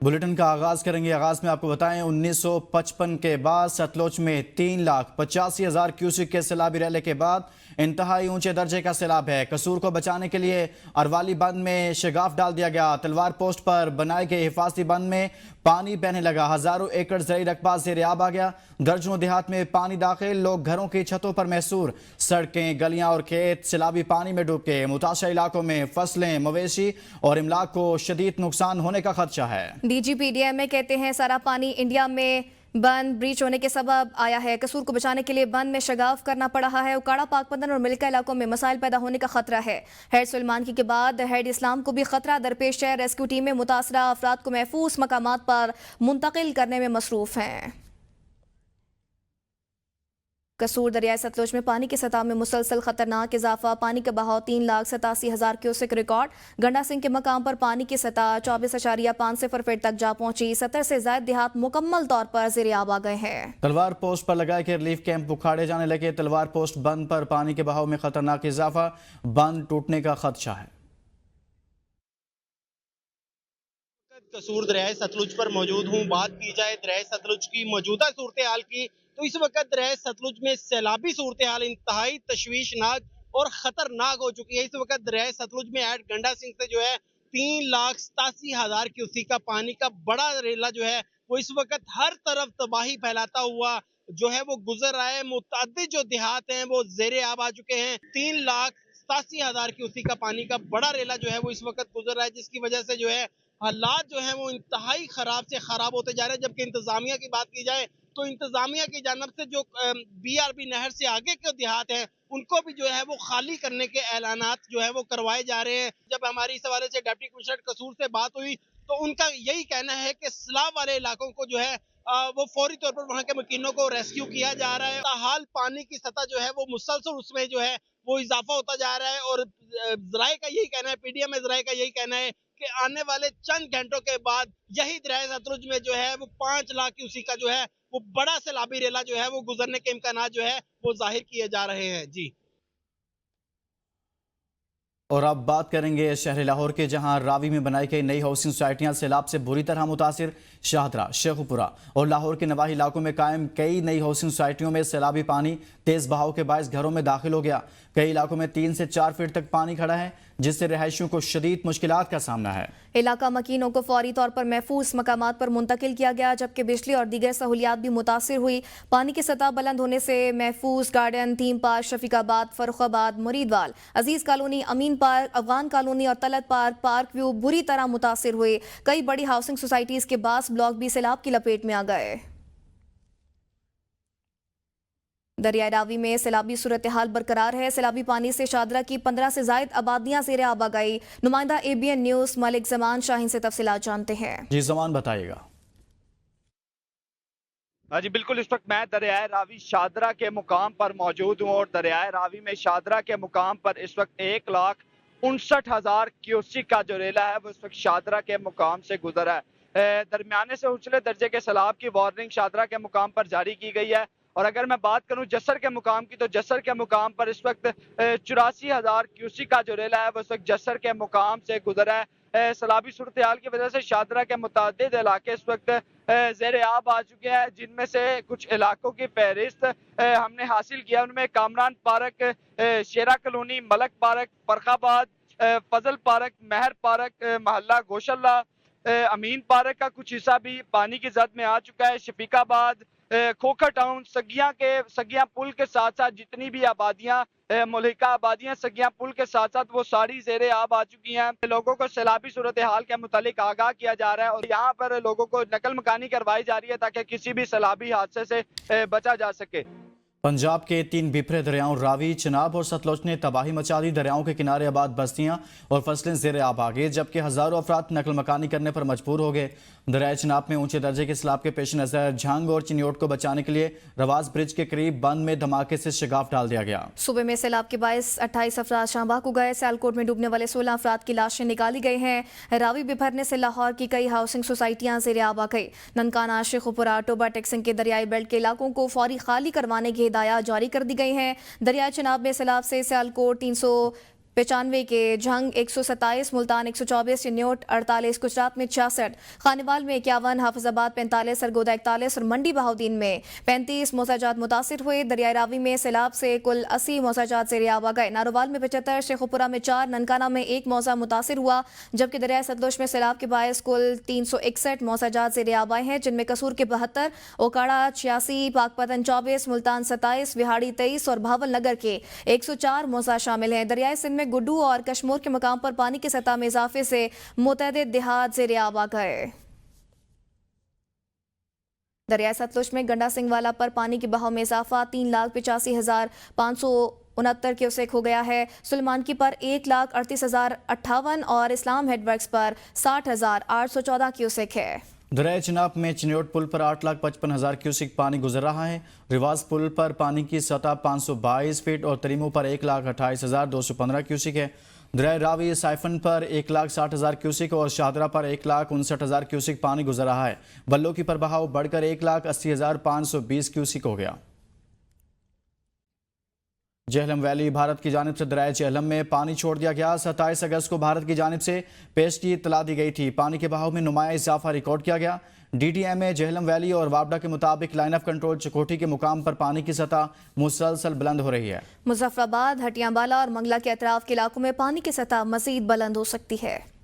Bulletin का आगाज करेंगे। आगाज में आपको बताएं 1955 के बाद सतलुज में 3,85,000 क्यूसेक के सैलाबी रैले के बाद इंतहाई ऊंचे दर्जे का सैलाब है। कसूर को बचाने के लिए अरवाली बंद में शगाफ डाल दिया गया। तलवार पोस्ट पर बनाए गए हिफाजती बंद में पानी बहने लगा। हजारों एकड़ ज़राई रकबा ज़ेर-ए-आब आ गया। दर्जनों देहात में पानी दाखिल, लोग घरों की छतों पर महसूर। सड़कें, गलियां और खेत सैलाबी पानी में डूब गए। मुतासर इलाकों में फसलें, मवेशी और इमलाक को शदीद नुकसान होने का खदशा है। DGPDMA कहते हैं सारा पानी इंडिया में बंद ब्रीच होने के सबब आया है। कसूर को बचाने के लिए बंद में शगाफ करना पड़ रहा है। उकाड़ा, पाकपतन और मिल्का इलाकों में मसाइल पैदा होने का खतरा है। हेड सुलेमान के बाद हेड इस्लाम को भी खतरा दरपेश है। रेस्क्यू टीमें मुतासरा अफराद को महफूज मकामात पर मुंतकिल करने में मसरूफ हैं। कसूर दरियाए सतलुज में पानी की सतह में मुसलसल खतरनाक इजाफा। पानी का बहाव 3,87,000 क्यूसेक रिकॉर्ड। गंडा सिंह के मकाम पर पानी की सतह 24.5 फीट तक जा पहुंची। 70 से ज्यादा देहात मुकम्मल तौर पर ज़ेर-ए-आब आ गए हैं। तलवार पोस्ट पर लगाए के रिलीफ कैंप उखाड़े जाने लगे। तलवार पोस्ट बंद पर पानी के बहाव में खतरनाक इजाफा, बंद टूटने का खदशा है। कसूर दरियाए सतलुज पर मौजूद हूँ। बात की जाए दरियाए सतलुज की मौजूदा सूरत हाल की, तो इस वक्त दरियाए सतलुज में सैलाबी सूरत हाल इंतहाई तशवीशनाक और खतरनाक हो चुकी है। इस वक्त दरियाए सतलुज में एट गंडा सिंह से जो है 3,87,000 क्यूसेक का पानी का बड़ा रेला जो है वो इस वक्त हर तरफ तबाही फैलाता हुआ जो है वो गुजर रहा है। मुतअद्दिद जो देहात हैं वो ज़ेर-ए-आब आ चुके हैं। 3,87,000 क्यूसेक का पानी का बड़ा रेला जो है वो इस वक्त गुजर रहा है, जिसकी वजह से जो है हालात जो है वो इंतहाई खराब से खराब होते जा रहे हैं। जबकि इंतजामिया की बात की जाए तो इंतजामिया की जानब से जो BRB नहर से आगे के देहात हैं उनको भी जो है वो खाली करने के ऐलानात जो है वो करवाए जा रहे हैं। जब हमारी इस हवाले से डिप्टी कमिश्नर कसूर से बात हुई तो उनका यही कहना है कि सैलाब वाले इलाकों को जो है वो फौरी तौर पर वहाँ के मकीनों को रेस्क्यू किया जा रहा है। हाल पानी की सतह जो है वो मुसलसल उसमें जो है वो इजाफा होता जा रहा है और ज़राए का यही कहना है, PDMA ज़राए का यही कहना है कि आने वाले चंद घंटों के बाद यही दरियाए सतलुज में जो है वो 5 लाख क्यूसेक का जो है वो बड़ा सैलाबी रेला जो है वो गुजरने के इम्कानात जो है वो जाहिर किए जा रहे हैं। जी। और अब बात करेंगे शहर लाहौर के, जहां रावी में बनाई गई नई हाउसिंग सोसाइटियां सैलाब से बुरी तरह मुतासिर। शाहदरा, शेखुपुरा और लाहौर के नवाही इलाकों में कायम कई नई हाउसिंग सोसाइटियों में सैलाबी पानी तेज बहाव के बायस घरों में दाखिल हो गया। कई इलाकों में 3 से 4 फीट तक पानी खड़ा है, जिससे रहायशियों को शदीद मुश्किलात का सामना है। इलाका मकीनों को फौरी तौर पर महफूज मकामात पर मुंतकिल किया गया, जबकि बिजली और दीगर सहूलियात भी मुतासिर हुई। पानी की सतह बुलंद होने से Mahfooz garden, theme park, Shafiqabad, Farrukhabad, Muridwal, Aziz colony, Amin park, Afghan colony और तलत पार्क, पार्क व्यू बुरी तरह मुतासिर हुए। कई बड़ी हाउसिंग सोसाइटीज के बास ब्लॉक भी सैलाब की लपेट में आ गए। दरियाए रावी में सैलाबी सूरत हाल बरकरार है। सैलाबी पानी से शादरा की 15 से जायद आबादियां ज़ेर-ए-आब आ गई। नुमाइंदा ABN न्यूज़ मलिक जमान शाहीन से तफसीलात जानते हैं। जी जमान, बताइएगा। जी बिल्कुल, इस वक्त मैं दरियाए रावी शादरा के मुकाम पर मौजूद हूँ और दरियाए रावी में शादरा के मुकाम पर इस वक्त 1,59,000 क्यूसेक का जो रेला है वो इस वक्त शादरा के मुकाम से गुजरा है। दरमियाने से उछले दर्जे के सैलाब की वार्निंग शादरा के मुकाम पर जारी की गई है। और अगर मैं बात करूं जसर के मुकाम की, तो जसर के मुकाम पर इस वक्त 84,000 क्यूसेक का जो रेला है वो इस वक्त जसर के मुकाम से गुजरा है। सैलाबी सूरत हाल की वजह से शादरा के मुतअद्दिद इलाके इस वक्त ज़ेर-ए-आब आ चुके हैं, जिनमें से कुछ इलाकों की फहरिस्त हमने हासिल किया। उनमें कामरान पार्क, शेरा कॉलोनी, मलक पार्क, फर्रुखाबाद, फजल पार्क, महर पार्क, महल्ला गोशल्ला, अमीन पार्क का कुछ हिस्सा भी पानी की जद में आ चुका है। शफीकाबाद, खोखर टाउन, सगिया पुल के साथ साथ जितनी भी आबादियां, मुल्हिका आबादियां सगिया पुल के साथ साथ वो सारी ज़ेर-ए-आब आ चुकी हैं। लोगों को सैलाबी सूरत हाल के मुतालिक आगाह किया जा रहा है और यहाँ पर लोगों को नकल मकानी करवाई जा रही है ताकि किसी भी सैलाबी हादसे से बचा जा सके। पंजाब के 3 बिफरे दरियाओं रावी, चिनाब और सतलुज ने तबाही मचा दी। दरियाओं के किनारे आबाद बस्तियां और फसलें ज़ेर-ए-आब आ गई, जबकि हजारों अफराद नकल मकानी करने पर मजबूर हो गए। दरियाए चिनाब में ऊंचे दर्जे के सैलाब के पेश नज़र झंग और चिन्योट को बचाने के लिए रवाज ब्रिज के करीब बंद में धमाके से शगाफ डाल दिया गया। सूबे में सैलाब के बायस 28 अफराद शाहबाग को गए। सियालकोट में डूबने वाले 16 अफराद की लाशें निकाली गई हैं। रावी बिफरने से लाहौर की कई हाउसिंग सोसाइटियां ज़ेर-ए-आब आ गई। ननकाना, शेखुपुरा, टोबा टेक्सिंग के दरियाई बेल्ट के इलाकों को फौरी खाली करवाने की हिदायत जारी कर दी गई हैं। दरियाए चिनाब में सैलाब से सियालकोट 95 के जंग 127, मुल्तान 124, चिन्योट 48, गुजरात में 66, खानेवाल में 51, हाफिजाबाद 45, सरगोदा 41 और मंडी बहाउद्दीन में 35 मौसाजात मुतासिर हुए। दरियाई रावी में सैलाब से कुल 80 मौसाजात ज़ेर आब आ गए। नारोवाल में 75, शेखुपुरा में 4, ननकाना में 1 मौसा मुतासिर हुआ, जबकि दरियाई सतलुज में सैलाब के बायस कुल 361 मौसाजात ज़ेर आब आए हैं, जिनमें कसूर के 72, ओकाड़ा 86, पाकपतन 24, मुल्तान 27, विहाड़ी 23 और भावल नगर के 104 मौसा शामिल हैं। दरियाई सिंध में गुड्डू और कश्मोर के मकाम पर पानी की सतह में इजाफे से मुतअद्दिद देहात ज़ेर आब आ गए। दरियाई सतलुज में गंडा सिंह वाला पर पानी के बहाव में इजाफा 3,85,569 क्यूसेक हो गया है। सुलेमानकी पर 1,38,058 और इस्लाम हेडवर्क्स पर 60,814 क्यूसेक है। दरिया चिनाब में चिन्योट पुल पर 8,55,000 क्यूसिक पानी गुजर रहा है। रिवाज पुल पर पानी की सतह 522 फीट और तरीमू पर 1,28,215 क्यूसिक है। दरिया रावी साइफन पर 1,60,000 क्यूसिक और शाहदरा पर 1,59,000 क्यूसिक पानी गुजर रहा है। बल्लो की पर बहाव बढ़कर 1,80,520 क्यूसिक हो गया। जेहलम वैली भारत की जानिब से दरिया जेहलम में पानी छोड़ दिया गया। 27 अगस्त को भारत की जानिब से पेश की इत्तला दी गई थी। पानी के बहाव में नुमाया इजाफा रिकॉर्ड किया गया। DTMA जेहलम वैली और वापडा के मुताबिक लाइन ऑफ कंट्रोल चकोठी के मुकाम पर पानी की सतह मुसलसल बुलंद हो रही है। मुजफ्फराबाद, हटियांबाला और मंगला के अतराफ के इलाकों में पानी की सतह मजीद बुलंद हो सकती है।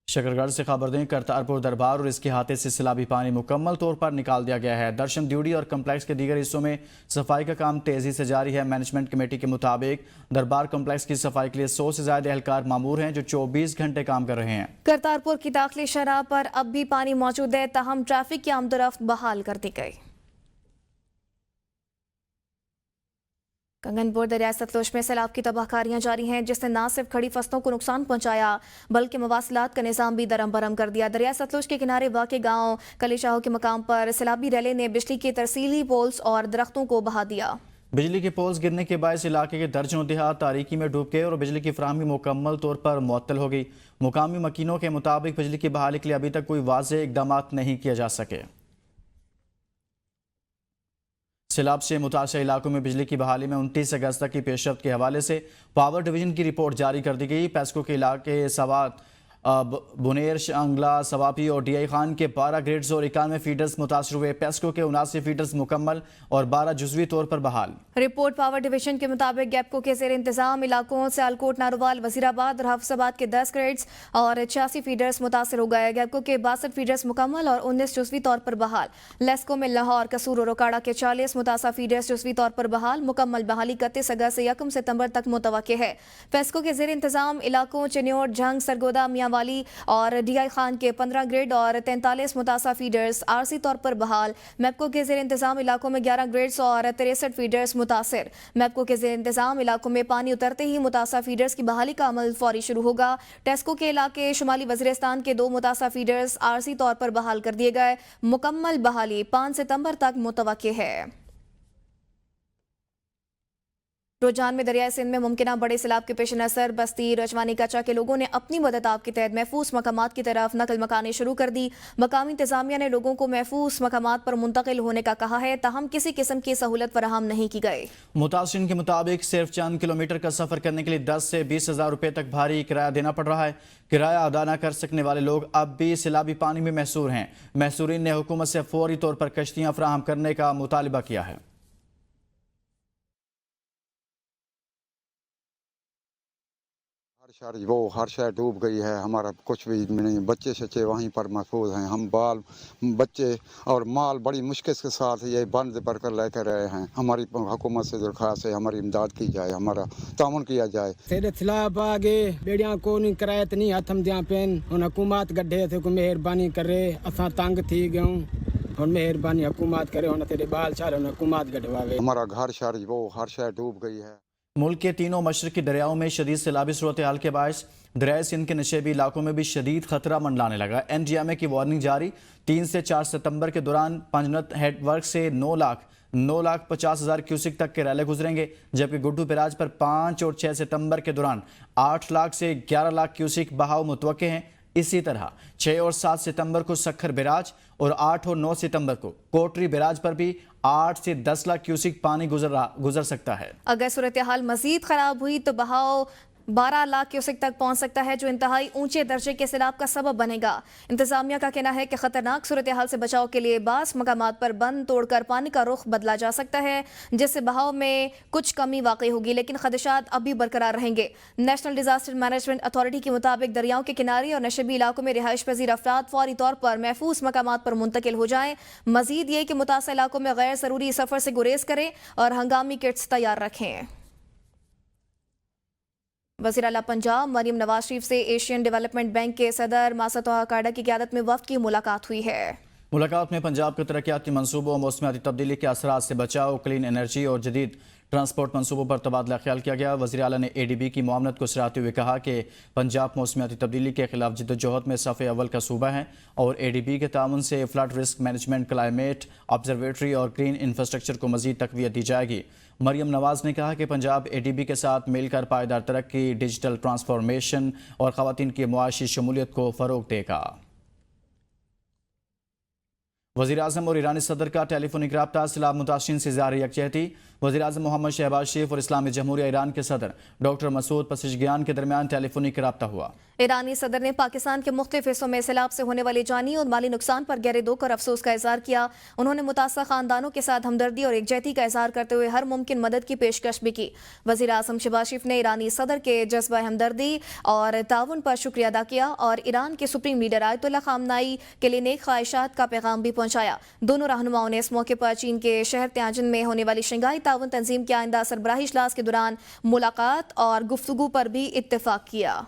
शकरगढ़ से खबर दें, करतारपुर दरबार और इसके हाथे से सैलाबी पानी मुकम्मल तौर पर निकाल दिया गया है। दर्शन ड्यूटी और कम्प्लेक्स के दीगर हिस्सों में सफाई का काम तेजी से जारी है। मैनेजमेंट कमेटी के मुताबिक दरबार कम्प्लेक्स की सफाई के लिए 100 से ज्यादा एहलकार मामूर हैं, जो 24 घंटे काम कर रहे हैं। करतारपुर की दाखिली शराह पर अब भी पानी मौजूद है, ताहम ट्रैफिक की आमदोरफ्त बहाल कर दी गई। कंगनपुर दरिया सतलुज में सैलाब की तबाहकारियां जारी हैं, जिसने न सिर्फ खड़ी फसलों को नुकसान पहुंचाया बल्कि मवासिलात का निज़ाम भी दरम बरम कर दिया। दरिया सतलुज के किनारे वाक़े गांव कलीशाहो के मकाम पर सैलाबी रैले ने बिजली के तरसीली पोल्स और दरख्तों को बहा दिया। बिजली के पोल्स गिरने के बायस इलाके के दर्जनों देहात तारीकी में डूब गए और बिजली की फराहमी मुकम्मल तौर पर मुअत्तल हो गई। मुकामी मकीनों के मुताबिक बिजली की बहाली के लिए अभी तक कोई वाज़ेह इक़दाम नहीं किए जा सके। सैलाब से मुतासर इलाकों में बिजली की बहाली में 29 अगस्त तक की पेशरफ्त के हवाले से पावर डिवीजन की रिपोर्ट जारी कर दी गई। पेस्को के इलाके सवात बुनेर, शांगला, सवापी और DI खान के 12 ग्रिड्स और 91 फीडर्स मुतासर हुए। पेस्को के 79 फीडर्स मुकम्मल और 12 जुज़वी तौर पर बहाल। रिपोर्ट पावर डिवीजन के मुताबिक गैपको के ज़ेर इंतजाम इलाकों सियालकोट, नारोवाल, वजीराबाद और हाफिजाबाद के 10 ग्रिड्स और 86 फीडर्स मुतासर हो गए। गैपको के 62 फीडर्स मुकम्मल और 19 जुज़वी तौर पर बहाल। लेस्को में लाहौर, कसूर और ओकाड़ा के 40 मुतासा फीडर्स जुज़वी तौर पर बहाल। मुकम्मल बहाली 31 अगस्त से 1 सितंबर तक मुतवक्के है। पेस्को के ज़ेर इंतजाम इलाकों चिन्योट, झंग, सरगोदा, मियांवाली और DI खान के 15 ग्रिड और 43 मुतासा फीडर्स आरसी तौर पर बहाल। मैपको के ज़ेर इंतजाम इलाकों में 11 ग्रिड्स और 63 फीडर्स मुतासिर। मैपको के ज़ेर इंतजाम इलाकों में पानी उतरते ही मुतासा फीडर्स की बहाली का अमल फौरी शुरू होगा। टेस्को के इलाके शुमाली वज़ीरिस्तान के 2 मुतासा फीडर्स आरसी तौर पर बहाल कर दिए गए। मुकम्मल बहाली 5 सितंबर तक मुतवक्के है। रुझान में दरियाई सिंध में मुमकिन बड़े सैलाब के पेश नज़र बस्ती रजवानी कचा के लोगों ने अपनी मदद के तहत महफूज मकामात की तरफ नकल मकानी शुरू कर दी। मकामी इंतजामिया ने लोगों को महफूज मकामात पर मुंतकिल होने का कहा है, ताहम किसी किस्म की सहूलत फराहम नहीं की गई। मुतासिरीन के मुताबिक सिर्फ चंद किलोमीटर का सफर करने के लिए 10 से 20 हज़ार रुपए तक भारी किराया देना पड़ रहा है। किराया अदा न कर सकने वाले लोग अब भी सैलाबी पानी में महसूर हैं। महसूरीन ने हुकूमत से फौरी तौर पर कश्तियाँ फराहम करने का मुतालबा किया है। हर शय डूब गई है, हमारा कुछ भी नहीं। बच्चे सच्चे वहीं पर महफूज हैं। हम बाल बच्चे और माल बड़ी मुश्किल के साथ ये बंद पर कर लेकर रहे हैं। हमारी हुकूमत से दरख्वास्त है, हमारी इमदाद की जाए, हमारा ताउन किया जाए। तेरे खिलाफ आगे बेड़ियां को नहीं करायत नहीं हथम दिया पेन उन हुकूमत गड्ढे थे को मेहरबानी करे असा तंग थी गयूं और मेहरबानी हुकूमत करे उन तेरे बाल चाल उन हुकूमत गढ़वावे। हमारा घर शहर वो हर शय डूब गई है। मुल्क के तीनों मशरकी दरियाओं में शदीद सैलाबी सूरत हाल के बायस दरियाए सिंध के नशेबी इलाकों में भी शदीद खतरा मंडलाने लगा। NDMA की वार्निंग जारी। 3 से 4 सितंबर के दौरान पंजनत हेडवर्क से 9,50,000 क्यूसिक तक के रैले गुजरेंगे, जबकि गुड्डू बैराज पर 5 और 6 सितंबर के दौरान 8 लाख से 11 लाख क्यूसिक बहाव मुतवक्के हैं। इसी तरह 6 और 7 सितंबर को सखर बैराज और 8 और 9 सितंबर को कोटरी बैराज पर भी 8 से 10 लाख क्यूसिक पानी गुजर सकता है। अगर सूरत हाल मजीद खराब हुई तो बहाव 12 लाख क्यूसेक तक पहुंच सकता है, जो इंतहाई ऊंचे दर्जे के सैलाब का सबब बनेगा। इंतजामिया का कहना है कि खतरनाक सूरत हाल से बचाव के लिए बास मकामात पर बंद तोड़कर पानी का रुख बदला जा सकता है, जिससे बहाव में कुछ कमी वाकई होगी, लेकिन खदशात अभी बरकरार रहेंगे। नेशनल डिजास्टर मैनेजमेंट अथॉरिटी के मुताबिक दरियाओं के किनारे और नशबी इलाकों में रिहाइश पजीर अफराद फौरी तौर पर महफूज मकामात पर मुंतकिल हो जाएं। मजीद ये कि मुतासर इलाकों में गैर ज़रूरी सफ़र से गुरेज करें और हंगामी किट्स तैयार रखें। वज़ीर आला पंजाब मरियम नवाज शरीफ से एशियन डेवलपमेंट बैंक के सदर मासद कायदा की क़यादत में वफ़द की मुलाकात हुई है। मुलाकात में पंजाब के तरक्याती मनसूबों, मौसमियाती तब्दीली के असरात से बचाव, क्लीन एनर्जी और जदीद ट्रांसपोर्ट मनसूबों पर तबादला ख्याल किया गया। वज़ीर आला ने ADB की मुआवनत को सराहते हुए कहा कि पंजाब मौसमियाती तब्दीली के खिलाफ जिद्दोजहद में सफ़े अव्वल का सूबा है और ADB के ताउन से flood risk management, climate observatory और ग्रीन इंफ्रास्ट्रक्चर को मज़ीद तक़वियत दी जाएगी। मरियम नवाज ने कहा कि पंजाब ADB के साथ मिलकर पायदार तरक्की, डिजिटल ट्रांसफॉर्मेशन और ख़वातीन की मुआशी शमूलियत को फ़रोग़ देगा। वज़ीर आज़म और ईरानी सदर का टेलीफोनिक रब्ता, सैलाब मुतासिरीन से ज़ाहिर यकजहती। वज़ीर आज़म मोहम्मद शहबाज शरीफ और इस्लामी जमहूरिया ईरान के सदर डॉक्टर मसूद पज़ेश्कियान के दरमियान टेलीफोनिक रब्ता हुआ। ईरानी सदर ने पाकिस्तान के मुख्तलिफ हिस्सों में सैलाब से होने वाले जानी और माली नुकसान पर गहरे दुख और अफसोस का इजहार किया। उन्होंने मुतासर खानदानों के साथ हमदर्दी और एकजहती का इजहार करते हुए हर मुमकिन मदद की पेशकश भी की। वज़ीर आज़म शहबाज शरीफ ने ईरानी सदर के जज्बा हमदर्दी और ताउन पर शुक्रिया अदा किया और ईरान के सुप्रीम लीडर आयतुल्लाह खामनाई के लिए नेक ख्वाहिशात का पैगाम भी पहुंचाया। दोनों रहनुमाओं ने इस मौके पर चीन के शहर त्यांजिन में होने वाली शंघाई ताउन तंजीम के आइंदा सरबराही इजलास के दौरान मुलाकात और गुफ्तगू पर भी इत्तेफाक किया।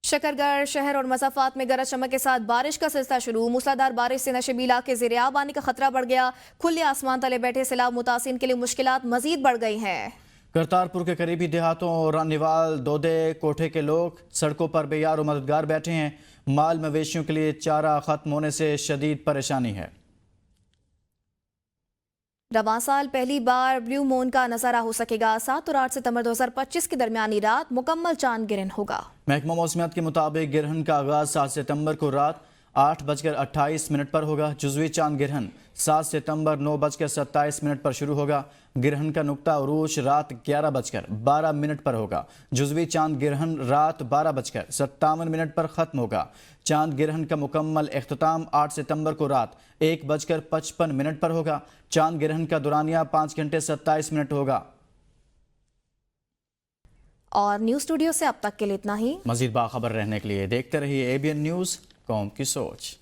शकरगढ़ शहर और मसाफात में गरज चमक के साथ बारिश का सिलसिला शुरू। मूसलाधार बारिश से नशेबी इलाके ज़ेर-ए-आब आने का खतरा बढ़ गया। खुले आसमान तले बैठे सैलाब मुतासिरीन के लिए मुश्किलात मजीद बढ़ गई हैं। करतारपुर के करीबी देहातों और रानीवाल, दोदे, कोठे के लोग सड़कों पर बेयार और मददगार बैठे हैं। माल मवेशियों के लिए चारा खत्म होने से शदीद परेशानी है। रवां साल पहली बार ब्लू मून का नजारा हो सकेगा। 7 और 8 सितंबर 2025 की दरमियानी रात मुकम्मल चांद गिरहन होगा। महकमा मौसमियात के मुताबिक गिरहन का आगाज 7 सितंबर को रात 8:28 पर होगा। जुज़वी चांद गिरहन 7 सितंबर 9:27 पर शुरू होगा। गिरहन का नुक्ता उरूज रात 11:12 पर होगा। जुज़वी चांद गिरहन रात 12:57 पर ख़त्म होगा। चांद गिरहन का मुकम्मल इख्तिताम 8 सितंबर को रात 1:55 पर होगा। चांद गिरहन का दुरानिया 5 घंटे 27 मिनट होगा। और न्यूज़ स्टूडियो से अब तक के लिए इतना ही। मज़ीद बाखबर रहने के लिए देखते रहिए ABN न्यूज़, कौम की सोच।